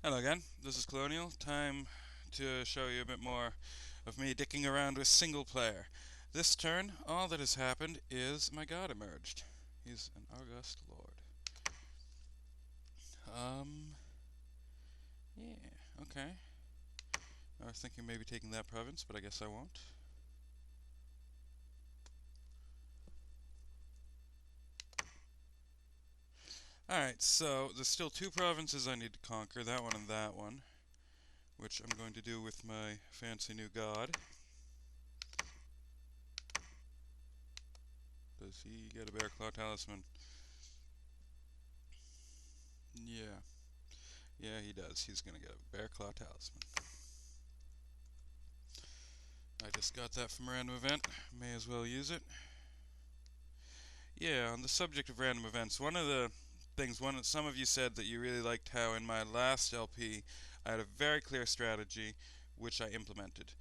Hello again, this is Colonial. Time to show you a bit more of me dicking around with single player. This turn, all that has happened is my god emerged. He's an august lord. Um, yeah, okay. I was thinking maybe taking that province, but I guess I won't. Alright, so there's still two provinces I need to conquer, that one and that one, which I'm going to do with my fancy new god. Does he get a bear claw talisman? Yeah. Yeah, he does. He's gonna get a bear claw talisman. I just got that from a random event. May as well use it. Yeah, on the subject of random events, one of the things, some of you said that you really liked how in my last LP I had a very clear strategy, which I implemented.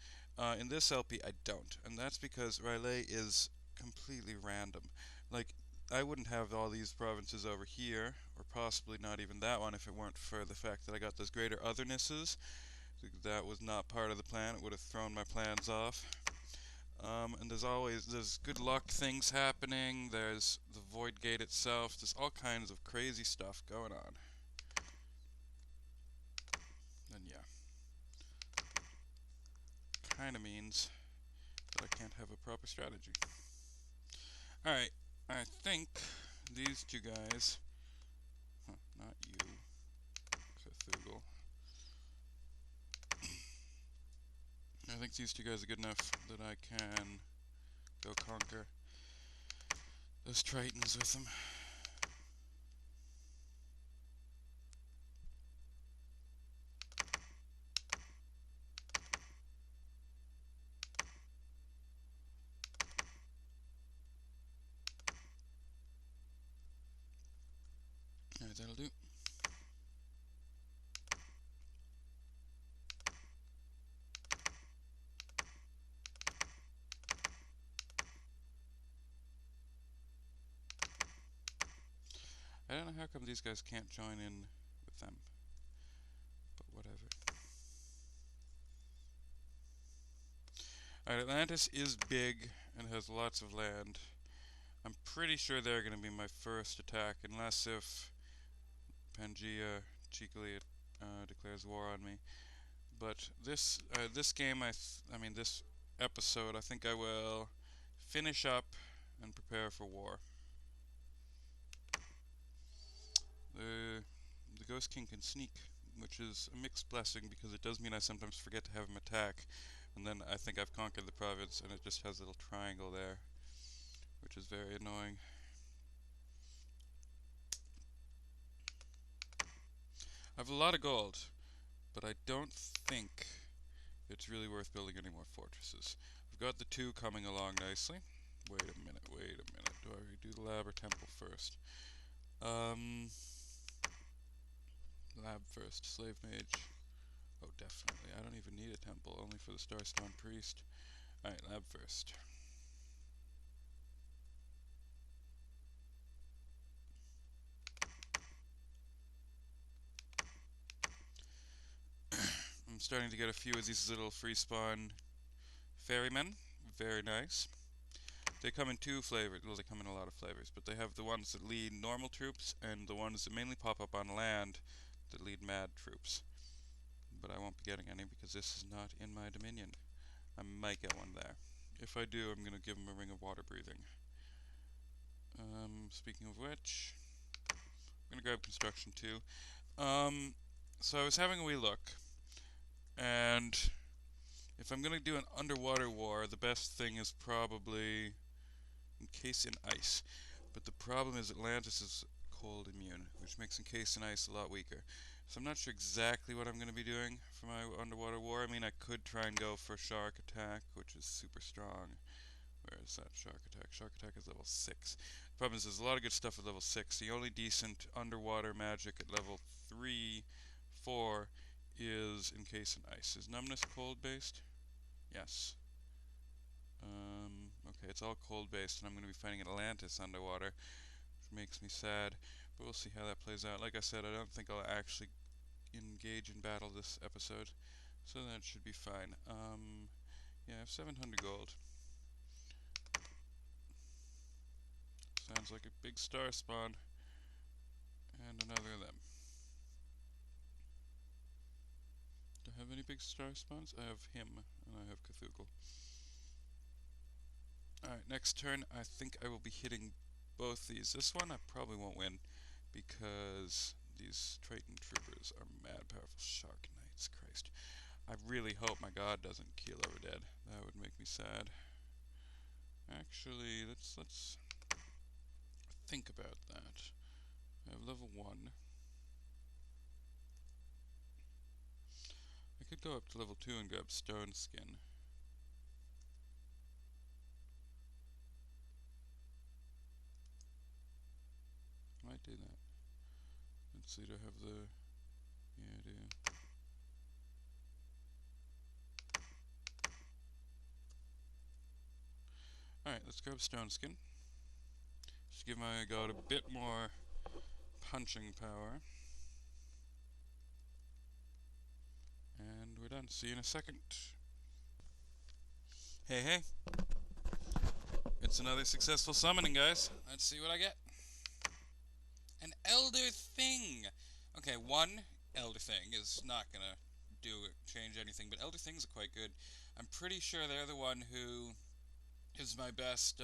In this LP, I don't, and that's because Riley is completely random. Like, I wouldn't have all these provinces over here, or possibly not even that one, if it weren't for the fact that I got those greater othernesses. That was not part of the plan. It would have thrown my plans off. And there's good luck things happening. There's the Void Gate itself. There's all kinds of crazy stuff going on. And yeah, kind of means that I can't have a proper strategy. All right, I think these two guys, not you, Cthulhu. I think these two guys are good enough that I can go conquer those Tritons with them. All right, that'll do. I don't know how come these guys can't join in with them, but whatever. Alright, Atlantis is big and has lots of land. I'm pretty sure they're going to be my first attack, unless if Pangea cheekily declares war on me. But this game, I mean this episode, I think I will finish up and prepare for war. The the Ghost King can sneak, which is a mixed blessing because it does mean I sometimes forget to have him attack, and then I think I've conquered the province, and it just has a little triangle there, which is very annoying. I have a lot of gold, but I don't think it's really worth building any more fortresses. I've got the two coming along nicely. Wait a minute, wait a minute. Do I do the lab or temple first? Um, lab first. Slave mage. Oh, definitely. I don't even need a temple, only for the Starstone Priest. Alright, lab first. I'm starting to get a few of these little free spawn ferrymen. Very nice. They come in two flavors. Well, they come in a lot of flavors, but they have the ones that lead normal troops and the ones that mainly pop up on land that lead mad troops. But I won't be getting any because this is not in my dominion. I might get one there. If I do, I'm going to give him a ring of water breathing. Speaking of which, I'm going to grab construction too. So I was having a wee look, and if I'm going to do an underwater war, the best thing is probably encase in ice. But the problem is Atlantis is cold immune, which makes encase in ice a lot weaker. So I'm not sure exactly what I'm going to be doing for my underwater war. I mean, I could try and go for shark attack, which is super strong. Where is that shark attack? Shark attack is level 6. The problem is there's a lot of good stuff at level 6. The only decent underwater magic at level 3, 4 is encase in ice. Is numbness cold based? Yes. Okay, it's all cold based, and I'm going to be fighting Atlantis underwater, which makes me sad. But we'll see how that plays out. Like I said, I don't think I'll actually engage in battle this episode, so that should be fine. Yeah, I have 700 gold. Sounds like a big star spawn. And another of them. Do I have any big star spawns? I have him, and I have Cthulhu. Alright, next turn, I think I will be hitting both these. This one I probably won't win, because these Triton Troopers are mad powerful Shark Knights. Christ. I really hope my god doesn't keel over dead. That would make me sad. Actually, let's think about that. I have level 1. I could go up to level 2 and grab Stone Skin. Might do that. Let's see, do I have the... Yeah, I do. Alright, let's grab Stone Skin. Just give my god a bit more punching power. And we're done. See you in a second. Hey, hey. It's another successful summoning, guys. Let's see what I get. An Elder Thing! Okay, one Elder Thing is not gonna change anything, but Elder Things are quite good. I'm pretty sure they're the one who is my best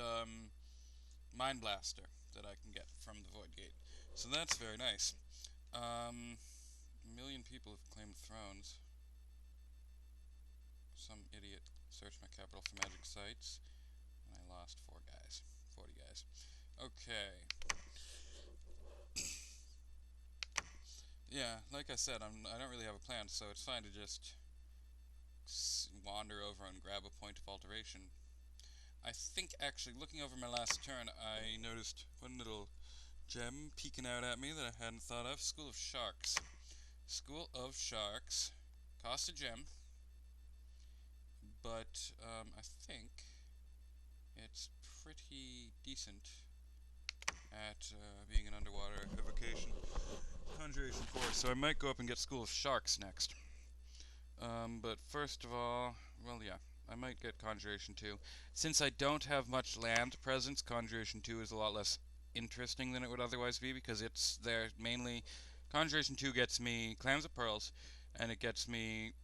Mind Blaster that I can get from the Void Gate. So that's very nice. A million people have claimed thrones. Some idiot searched my capital for magic sites, and I lost 4 guys. 40 guys. Okay. Yeah, like I said, I don't really have a plan, so it's fine to just wander over and grab a point of alteration. I think, actually, looking over my last turn, I noticed one little gem peeking out at me that I hadn't thought of. School of Sharks. School of Sharks. Cost a gem. But, I think it's pretty decent at being an underwater evocation. Conjuration 4, so I might go up and get School of Sharks next. But first of all, well, yeah, I might get Conjuration 2. Since I don't have much land presence, Conjuration 2 is a lot less interesting than it would otherwise be, because it's there mainly... Conjuration 2 gets me Clams of Pearls, and it gets me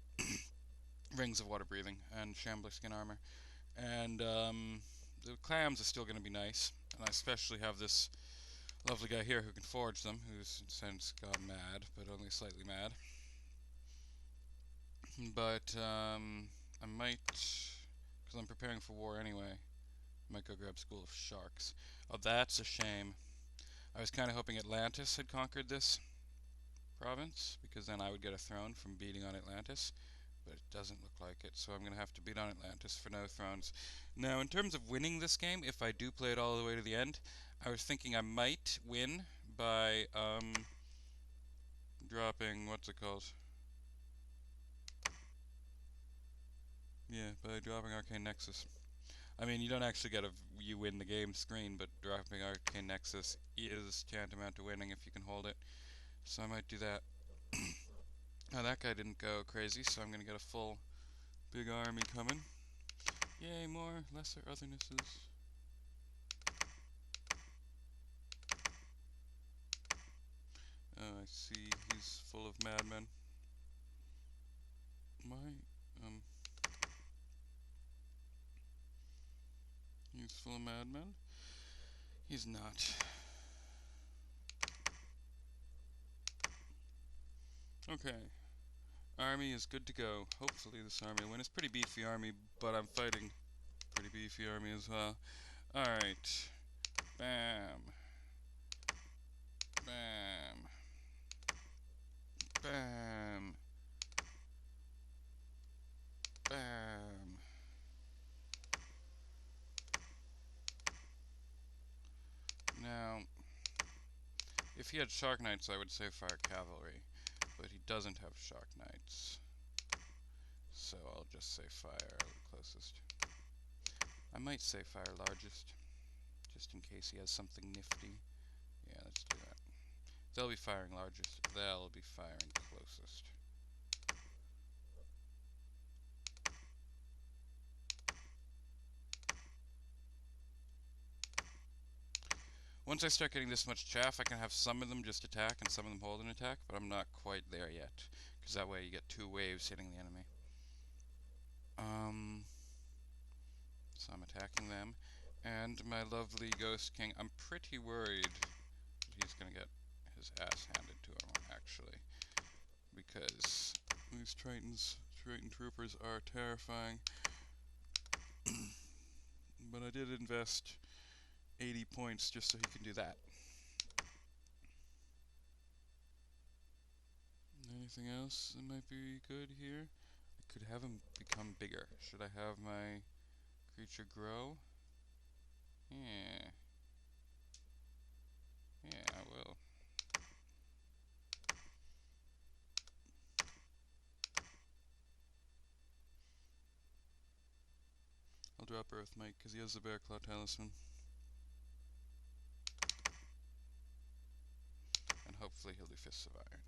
Rings of Water Breathing, and Shambler Skin Armor. And, the clams are still going to be nice, and I especially have this lovely guy here who can forge them, who's since gone mad, but only slightly mad. But, I might, because I'm preparing for war anyway, I might go grab School of Sharks. Oh, that's a shame. I was kind of hoping Atlantis had conquered this province, because then I would get a throne from beating on Atlantis, but it doesn't look like it, so I'm going to have to beat on Atlantis for no thrones. Now, in terms of winning this game, if I do play it all the way to the end, I was thinking I might win by, dropping, what's it called? Yeah, by dropping Arcane Nexus. I mean, you don't actually get you win the game screen, but dropping Arcane Nexus is tantamount to winning if you can hold it. So I might do that. Now that guy didn't go crazy, so I'm going to get a full big army coming. Yay, more lesser othernesses. Oh, I see he's full of madmen. Why? He's full of madmen? He's not. Okay. Army is good to go. Hopefully this army will win. It's pretty beefy army, but I'm fighting pretty beefy army as well. Alright. Bam. Bam. Bam. Bam. Now, if he had Shark Knights, I would say fire cavalry, but he doesn't have Shark Knights, so I'll just say fire closest. I might say fire largest, just in case he has something nifty. Yeah, let's do that. They'll be firing largest, they'll be firing closest. Once I start getting this much chaff, I can have some of them just attack and some of them hold an attack, but I'm not quite there yet, because that way you get 2 waves hitting the enemy. So I'm attacking them, and my lovely Ghost King, I'm pretty worried that he's going to get his ass handed to him, actually, because these Triton troopers are terrifying. But I did invest 80 points just so he can do that. Anything else that might be good here? I could have him become bigger. Should I have my creature grow? Yeah. Yeah, I will. I'll drop Earthmite because he has the Bear Claw Talisman. And hopefully he'll do Fists of Iron.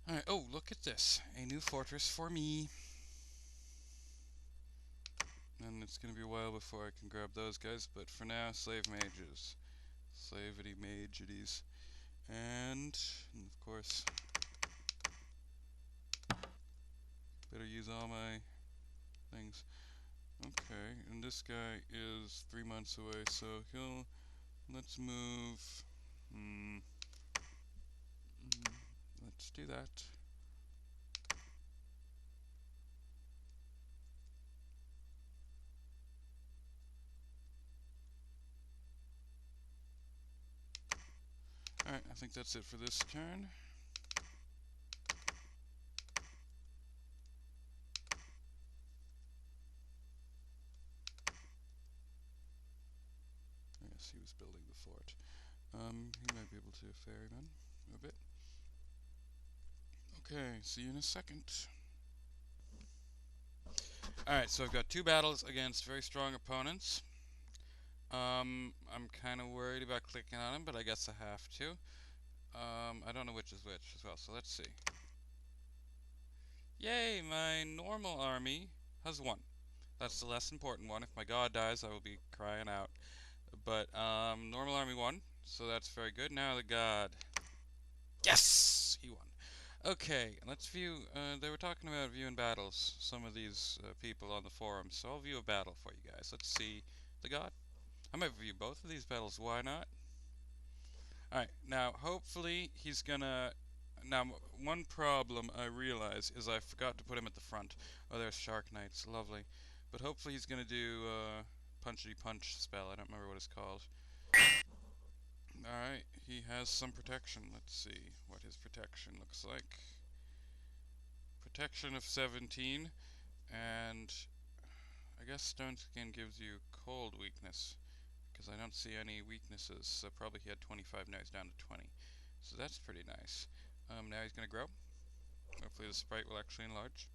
Alright, oh, look at this. A new fortress for me. And it's going to be a while before I can grab those guys, but for now, Slave Mages. Slavity Mageties. And of course, better use all my things. Okay, and this guy is 3 months away, so he'll... Let's move... let's do that. Alright, I think that's it for this turn. I guess he was building the fort. He might be able to ferryman a bit. Okay, see you in a second. Alright, so I've got 2 battles against very strong opponents. I'm kind of worried about clicking on him, but I guess I have to. I don't know which is which as well, so let's see. Yay, my normal army has won. That's the less important one. If my god dies, I will be crying out. But, normal army won, so that's very good. Now the god. Yes! He won. Okay, let's view, they were talking about viewing battles, some of these people on the forum, so I'll view a battle for you guys. Let's see the god. I might view both of these battles, why not? Alright, now hopefully he's gonna... Now, one problem I realize is I forgot to put him at the front. Oh, there's Shark Knights, lovely. But hopefully he's gonna do Punchity Punch spell, I don't remember what it's called. Alright, he has some protection. Let's see what his protection looks like. Protection of 17, and I guess Stone Skin gives you cold weakness, because I don't see any weaknesses, so probably he had 25, now he's down to 20. So that's pretty nice. Now he's going to grow. Hopefully the sprite will actually enlarge.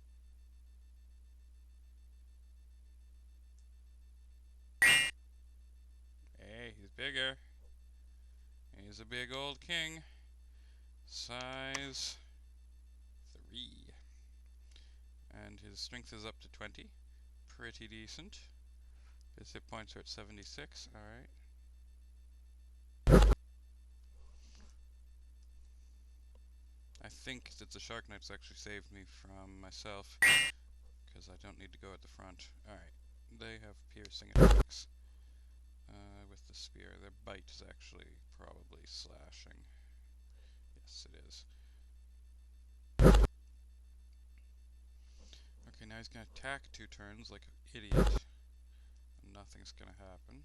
Hey, he's bigger. He's a big old king. Size 3. And his strength is up to 20. Pretty decent. His hit points are at 76. Alright. I think that the Shark Knights actually saved me from myself, because I don't need to go at the front. Alright. They have piercing attacks. With the spear. Their bite is actually probably slashing. Yes, it is. Okay, now he's going to attack 2 turns like an idiot. And nothing's going to happen.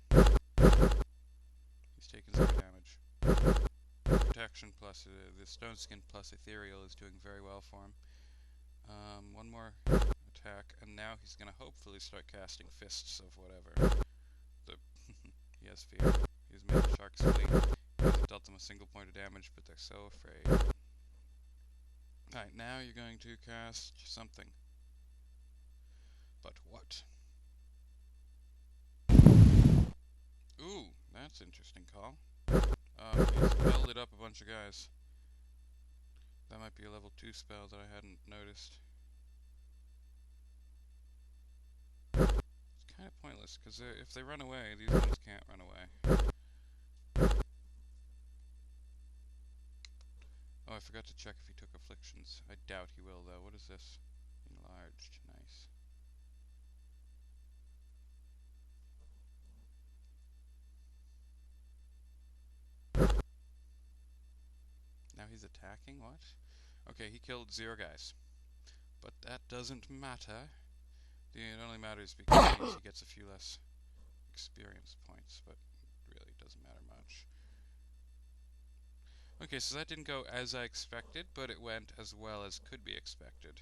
He's taking 0 damage. Protection plus the Stone Skin plus Ethereal is doing very well for him. One more attack, and now he's going to hopefully start casting Fists of whatever. He has fear. He's made the sharks flee. He hasn't dealt them a single point of damage, but they're so afraid. Alright, now you're going to cast something. But what? Ooh, that's an interesting call. He's melded up a bunch of guys. That might be a level 2 spell that I hadn't noticed. kind of pointless, because if they run away, these ones can't run away. Oh, I forgot to check if he took afflictions. I doubt he will, though. What is this? Enlarged. Nice. Now he's attacking? What? Okay, he killed 0 guys. But that doesn't matter. It only matters because he gets a few less experience points, but really doesn't matter much. Okay, so that didn't go as I expected, but it went as well as could be expected.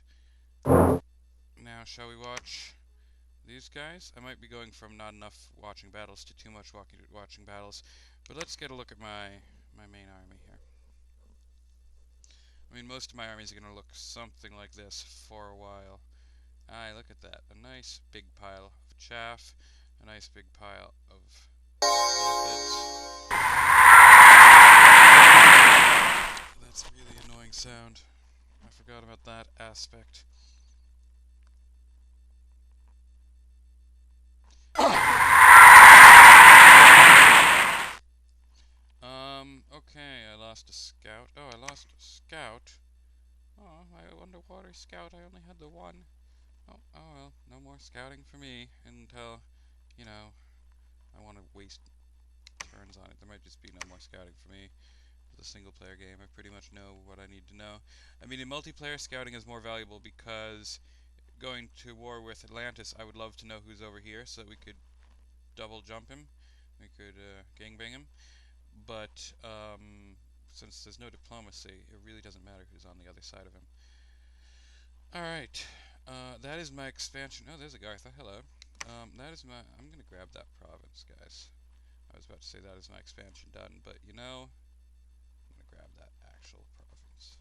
Now, shall we watch these guys? I might be going from not enough watching battles to too much watching battles, but let's get a look at my main army here. I mean, most of my armies are going to look something like this for a while. Aye, look at that. A nice big pile of chaff, a nice big pile of elephants. That's a really annoying sound. I forgot about that aspect. Okay, I lost a scout. Oh, I lost a scout. Oh, my underwater scout, I only had the one. Oh well, no more scouting for me until, you know, I want to waste turns on it. There might just be no more scouting for me. It's a single player game. I pretty much know what I need to know. I mean, in multiplayer, scouting is more valuable because going to war with Atlantis, I would love to know who's over here so that we could double jump him. We could gangbang him. But since there's no diplomacy, it really doesn't matter who's on the other side of him. Alright, that is my expansion. Oh, there's a Gartha, hello. That is my, I'm gonna grab that province, guys. I was about to say that is my expansion done, but you know, I'm gonna grab that actual province.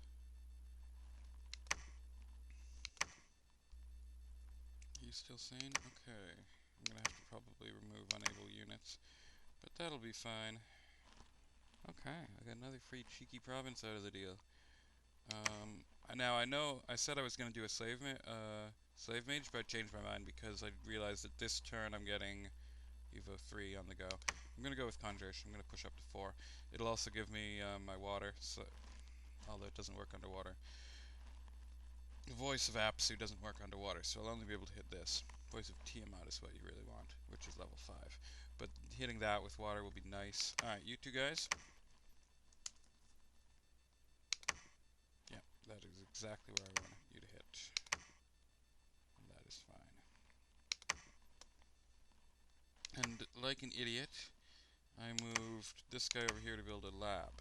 You still sane? Okay. I'm gonna have to probably remove unable units, but that'll be fine. Okay, I got another free cheeky province out of the deal. Now I know I said I was gonna do a slave mage, but I changed my mind because I realized that this turn I'm getting Evo 3 on the go. I'm gonna go with conjuration. I'm gonna push up to 4. It'll also give me my water, so although it doesn't work underwater. Voice of Apsu doesn't work underwater, so I'll only be able to hit this. Voice of Tiamat is what you really want, which is level 5. But hitting that with water will be nice. Alright, you two guys. Yeah, that is exactly where I want you to hit. And that is fine. And like an idiot, I moved this guy over here to build a lab.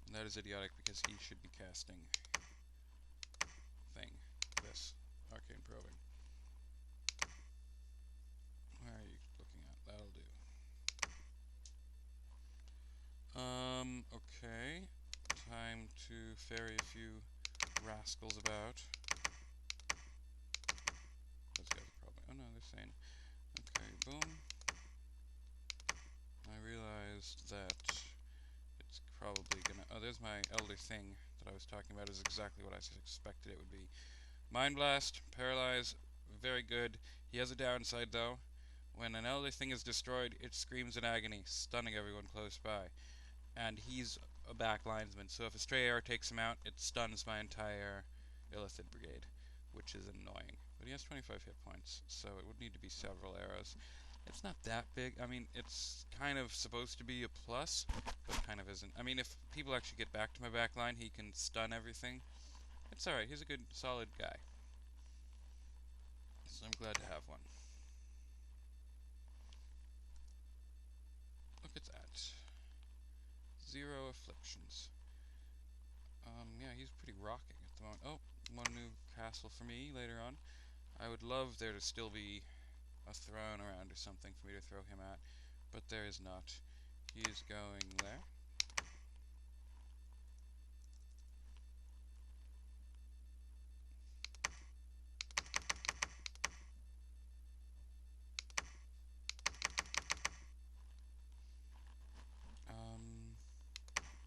And that is idiotic because he should be casting this arcane probing. Where are you looking at? That'll do. Okay. Time to ferry a few rascals about. Those guys are probably, oh no, they're sane. Okay, boom. I realized that it's probably gonna, oh, there's my elder thing that I was talking about. Is exactly what I expected it would be. Mind Blast, Paralyze, very good. He has a downside though. When an elder thing is destroyed, it screams in agony, stunning everyone close by. And he's a back linesman, so if a stray arrow takes him out, it stuns my entire Illithid brigade, which is annoying. But he has 25 hit points, so it would need to be several arrows. It's not that big. I mean, it's kind of supposed to be a plus, but kind of isn't. I mean, if people actually get back to my back line, he can stun everything. It's alright, he's a good, solid guy. So I'm glad to have one. Look at that. 0 afflictions. Yeah, he's pretty rocking at the moment. Oh, one new castle for me later on. I would love there to still be a throne around or something for me to throw him at, but there is not. He is going there.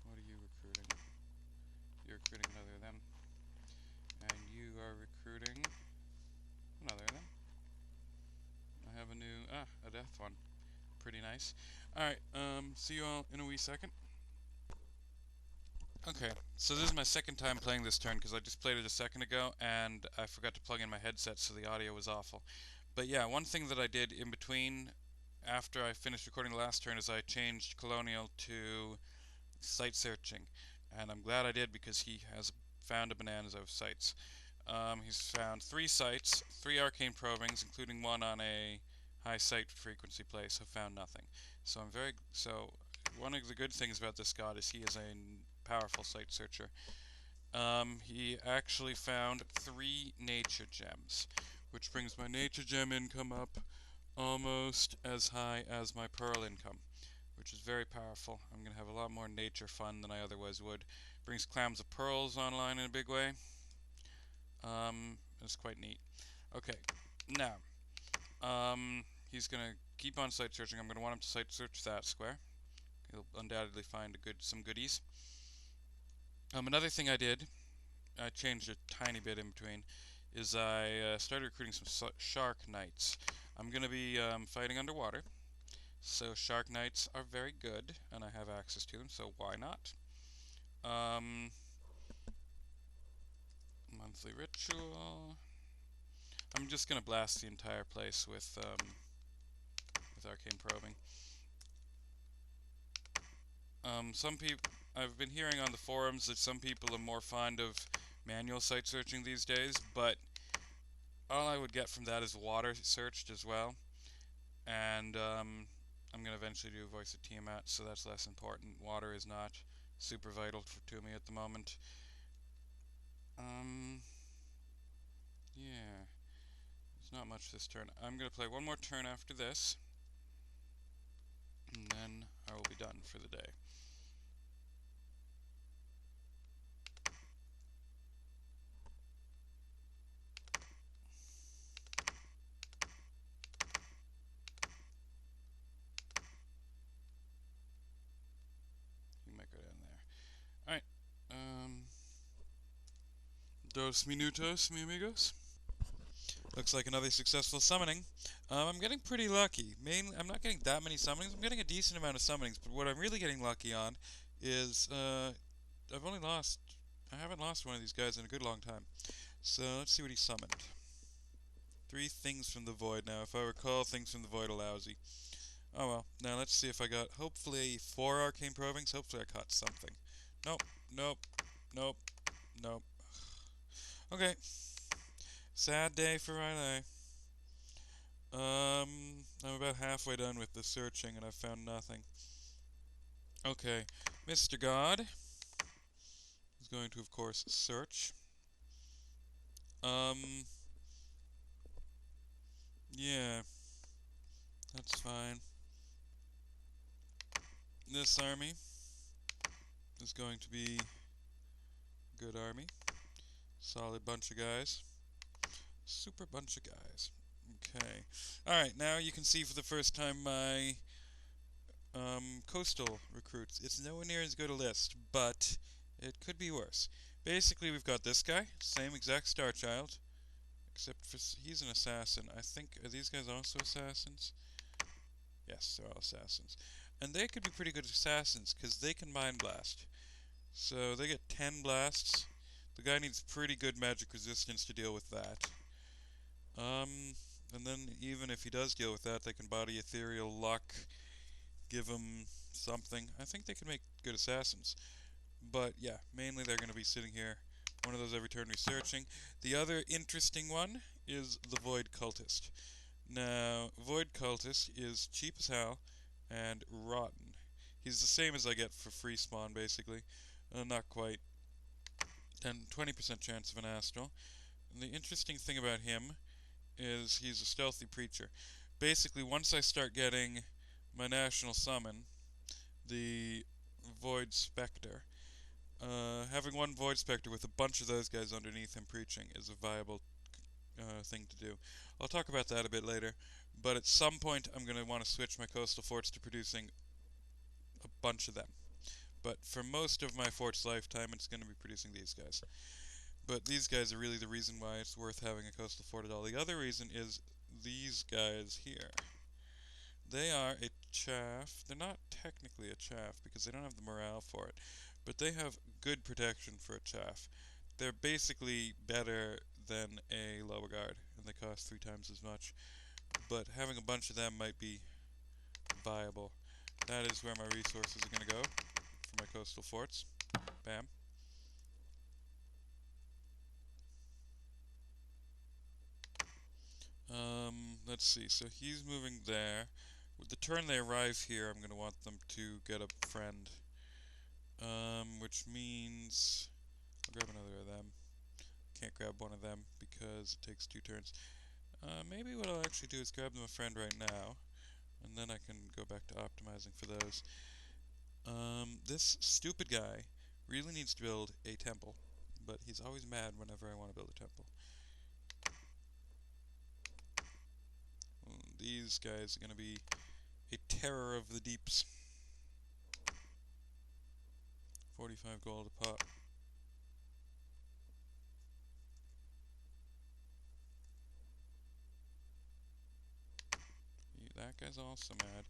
What are you recruiting? You're recruiting another of them. And you are recruiting another of them. I have a new, death one. Pretty nice. Alright, see you all in a wee second. Okay, so this is my second time playing this turn because I just played it a second ago and I forgot to plug in my headset so the audio was awful. But yeah, one thing that I did in between after I finished recording the last turn is I changed Colonial to site searching. And I'm glad I did because he has found a bonanza of sites. He's found 3 sites, 3 arcane probings, including one on a high site frequency place. Have found nothing. So one of the good things about this god is he is a powerful site searcher. He actually found 3 nature gems, which brings my nature gem income up almost as high as my pearl income, which is very powerful. I'm going to have a lot more nature fun than I otherwise would. Brings clams of pearls online in a big way. It's quite neat. Okay, now, he's going to keep on site searching. I'm going to want him to site search that square. He'll undoubtedly find some goodies. Another thing I did, I changed a tiny bit in between, is I started recruiting some shark knights. I'm going to be fighting underwater, so shark knights are very good, and I have access to them, so why not? Monthly ritual. I'm just going to blast the entire place with arcane probing. Some people, I've been hearing on the forums that some people are more fond of manual site searching these days, but all I would get from that is water searched as well. And I'm going to eventually do Voice of Tiamat, so that's less important. Water is not super vital to me at the moment. Yeah, there's not much this turn. I'm going to play one more turn after this, and then I will be done for the day. You might go down there. Alright, 2 minutos, mi amigos. Looks like another successful summoning. I'm getting pretty lucky. I'm not getting that many summonings. I'm getting a decent amount of summonings, but what I'm really getting lucky on is I haven't lost one of these guys in a good long time. So let's see what he summoned. 3 things from the void. Now, if I recall, things from the void are lousy. Oh well. Now let's see if I got, hopefully, 4 arcane probings. Hopefully I caught something. Nope, nope, nope, nope. Okay. Sad day for Riley. I'm about halfway done with the searching and I've found nothing. Okay, Mr. God is going to, of course, search. Yeah, that's fine. This army is going to be a good army. Solid bunch of guys. Super bunch of guys. Okay. Alright, now you can see for the first time my coastal recruits. It's nowhere near as good a list, but it could be worse. Basically, we've got this guy, same exact Star Child, except for he's an assassin. I think, are these guys also assassins? Yes, they're all assassins. And they could be pretty good assassins, because they can Mind Blast. So they get 10 blasts. The guy needs pretty good magic resistance to deal with that. And then even if he does deal with that, they can body Ethereal Luck, give him something. I think they can make good assassins. But yeah, mainly they're going to be sitting here. One of those every turn researching. The other interesting one is the Void Cultist. Now, Void Cultist is cheap as hell and rotten. He's the same as I get for free spawn, basically. Not quite. 20% chance of an Astral. And the interesting thing about him is he's a stealthy preacher. Basically, once I start getting my national summon, the Void Spectre, having one Void Spectre with a bunch of those guys underneath him preaching is a viable thing to do. I'll talk about that a bit later, but at some point I'm going to want to switch my coastal forts to producing a bunch of them. But for most of my fort's lifetime, it's going to be producing these guys. But these guys are really the reason why it's worth having a coastal fort at all. The other reason is these guys here. They are a chaff. They're not technically a chaff because they don't have the morale for it, but they have good protection for a chaff. They're basically better than a lower guard, and they cost 3 times as much. But having a bunch of them might be viable. That is where my resources are going to go for my coastal forts. Bam. Let's see. So he's moving there. With the turn they arrive here, I'm going to want them to get a friend. Which means I'll grab another of them. Can't grab one of them because it takes 2 turns. Maybe what I'll actually do is grab them a friend right now, and then I can go back to optimizing for those. This stupid guy really needs to build a temple, but he's always mad whenever I want to build a temple. These guys are going to be a terror of the deeps. 45 gold a pop. That guy's also mad.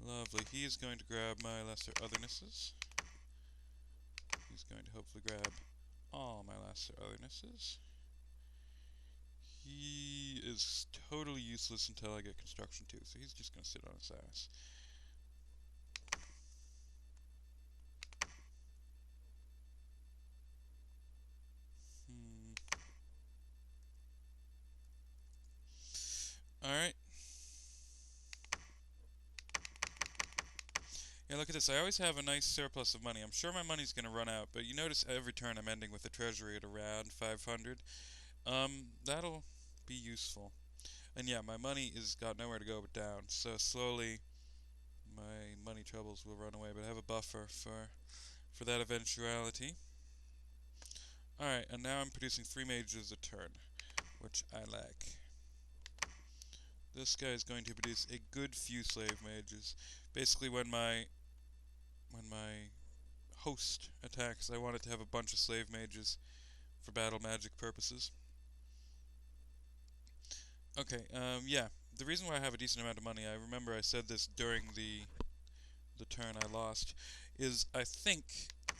Lovely. He is going to grab my lesser othernesses. He's going to hopefully grab all my lesser othernesses. He is totally useless until I get construction 2, so he's just going to sit on his ass. Alright. Yeah, look at this. I always have a nice surplus of money. I'm sure my money's going to run out, but you notice every turn I'm ending with a treasury at around 500. That'll be useful. And yeah, my money is got nowhere to go but down, so slowly my money troubles will run away, but I have a buffer for that eventuality. Alright, and now I'm producing 3 mages a turn, which I like. This guy is going to produce a good few slave mages. Basically, when my host attacks, I want it to have a bunch of slave mages for battle magic purposes. Okay, yeah. The reason why I have a decent amount of money, I remember I said this during the turn I lost, is I think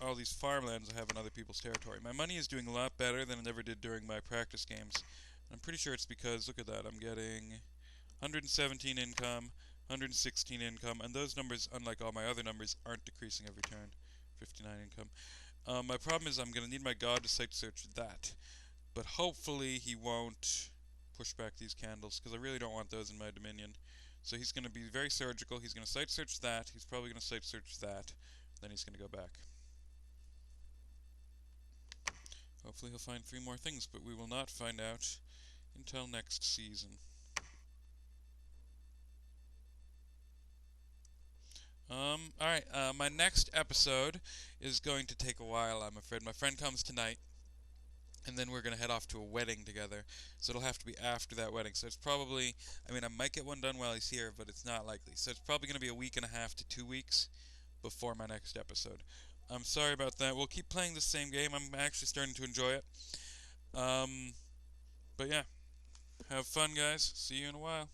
all these farmlands I have in other people's territory. My money is doing a lot better than it ever did during my practice games. I'm pretty sure it's because, look at that, I'm getting 117 income, 116 income, and those numbers, unlike all my other numbers, aren't decreasing every turn. 59 income. My problem is I'm going to need my god to site search that, but hopefully he won't push back these candles, because I really don't want those in my dominion. So he's going to be very surgical. He's going to site search that. He's probably going to site search that. Then he's going to go back. Hopefully he'll find 3 more things, but we will not find out until next season. Alright, my next episode is going to take a while, I'm afraid. My friend comes tonight, and then we're going to head off to a wedding together. So it'll have to be after that wedding. So it's probably, I mean, I might get one done while he's here, but it's not likely. So it's probably going to be a week and a half to 2 weeks before my next episode. I'm sorry about that. We'll keep playing the same game. I'm actually starting to enjoy it. But yeah, have fun, guys. See you in a while.